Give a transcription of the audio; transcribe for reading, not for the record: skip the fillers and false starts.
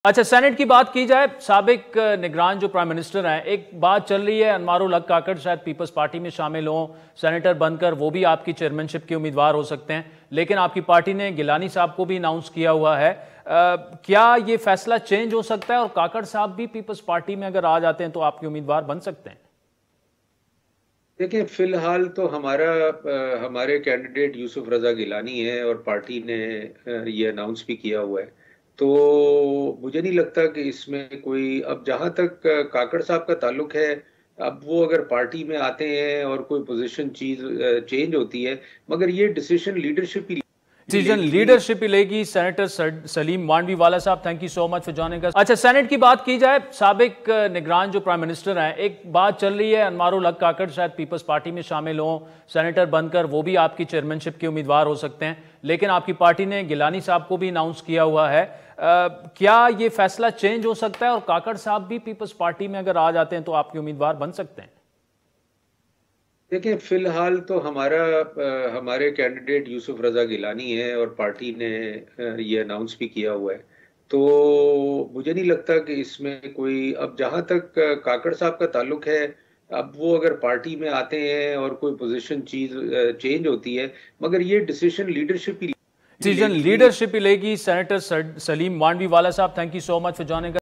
अच्छा, सेनेट की बात की जाए, साबिक निगरान जो प्राइम मिनिस्टर हैं, एक बात चल रही है अनवारुल हक काकड़ शायद पीपल्स पार्टी में शामिल हों, सेनेटर बनकर वो भी आपकी चेयरमैनशिप के उम्मीदवार हो सकते हैं, लेकिन आपकी पार्टी ने गिलानी साहब को भी अनाउंस किया हुआ है। क्या ये फैसला चेंज हो सकता है और काकड़ साहब भी पीपल्स पार्टी में अगर आ जाते हैं तो आपके उम्मीदवार बन सकते हैं? देखिए, फिलहाल तो हमारे कैंडिडेट यूसुफ रजा गिलानी है और पार्टी ने ये अनाउंस भी किया हुआ है। तो मुझे नहीं लगता कि इसमें कोई, अब जहां तक काकड़ साहब का ताल्लुक है, अब वो अगर पार्टी में आते हैं और कोई पोजीशन चेंज होती है, मगर ये डिसीजन लीडरशिप ही डिसीजन लेगी। लीडरशिप ही लेगी। सेनेटर सलीम मांडवी वाला साहब, thank you so much for joining us. अच्छा, सेनेट की बात की जाए, साबिक निगरान जो प्राइम मिनिस्टर हैं, एक बात चल रही है अनवारुल हक काकड़ शायद पीपल्स पार्टी में शामिल हों, सेनेटर बनकर वो भी आपकी चेयरमैनशिप के उम्मीदवार हो सकते हैं, लेकिन आपकी पार्टी ने गिलानी साहब को भी अनाउंस किया हुआ है। क्या ये फैसला चेंज हो सकता है और काकड़ साहब भी पीपल्स पार्टी में अगर आ जाते हैं तो आपके उम्मीदवार बन सकते हैं? देखिए, फिलहाल तो हमारे कैंडिडेट यूसुफ रजा गिलानी है और पार्टी ने ये अनाउंस भी किया हुआ है। तो मुझे नहीं लगता कि इसमें कोई, अब जहां तक काकड़ साहब का ताल्लुक है, अब वो अगर पार्टी में आते हैं और कोई पोजीशन चेंज होती है, मगर ये डिसीजन लीडरशिप ही डिसीजन लेगी। लीडरशिप ही लेगी। सेनेटर सलीम मांडवी वाला साहब, thank you so much for joining us.